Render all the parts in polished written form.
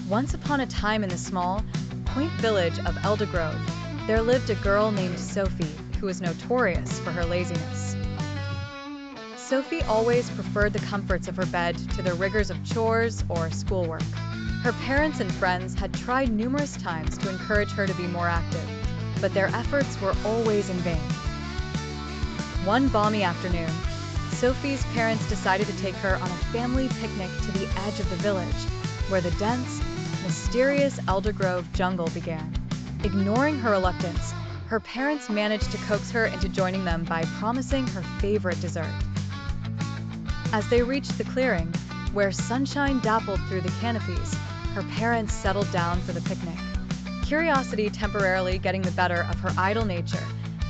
Once upon a time in the small, quaint village of Eldergrove, there lived a girl named Sophie who was notorious for her laziness. Sophie always preferred the comforts of her bed to the rigors of chores or schoolwork. Her parents and friends had tried numerous times to encourage her to be more active, but their efforts were always in vain. One balmy afternoon, Sophie's parents decided to take her on a family picnic to the edge of the village, where the dense, mysterious Eldergrove jungle began. Ignoring her reluctance, her parents managed to coax her into joining them by promising her favorite dessert. As they reached the clearing, where sunshine dappled through the canopies, her parents settled down for the picnic. Curiosity temporarily getting the better of her idle nature,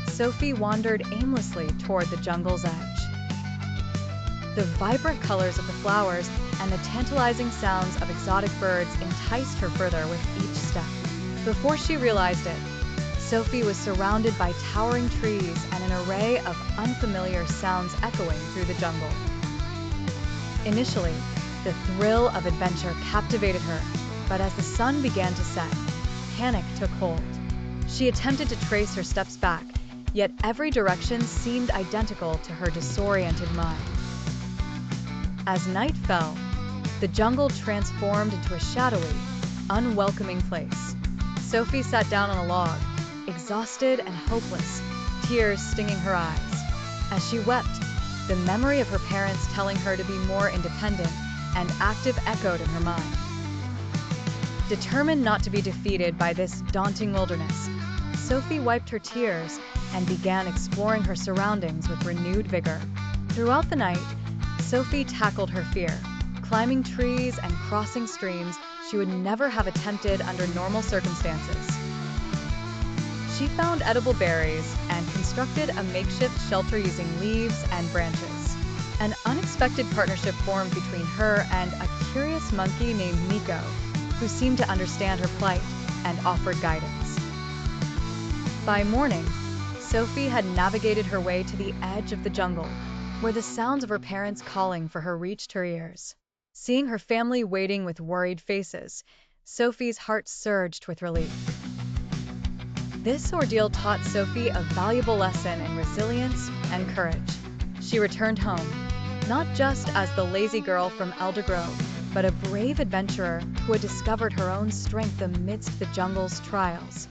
Sophie wandered aimlessly toward the jungle's edge. The vibrant colors of the flowers and the tantalizing sounds of exotic birds enticed her further with each step. Before she realized it, Sophie was surrounded by towering trees and an array of unfamiliar sounds echoing through the jungle. Initially, the thrill of adventure captivated her, but as the sun began to set, panic took hold. She attempted to trace her steps back, yet every direction seemed identical to her disoriented mind. As night fell, the jungle transformed into a shadowy, unwelcoming place. Sophie sat down on a log, exhausted and hopeless, tears stinging her eyes. As she wept, the memory of her parents telling her to be more independent and active echoed in her mind. Determined not to be defeated by this daunting wilderness, Sophie wiped her tears and began exploring her surroundings with renewed vigor. Throughout the night, Sophie tackled her fear, climbing trees and crossing streams she would never have attempted under normal circumstances. She found edible berries and constructed a makeshift shelter using leaves and branches. An unexpected partnership formed between her and a curious monkey named Miko, who seemed to understand her plight and offered guidance. By morning, Sophie had navigated her way to the edge of the jungle, where the sounds of her parents calling for her reached her ears. Seeing her family waiting with worried faces, Sophie's heart surged with relief. This ordeal taught Sophie a valuable lesson in resilience and courage. She returned home, not just as the lazy girl from Eldergrove, but a brave adventurer who had discovered her own strength amidst the jungle's trials.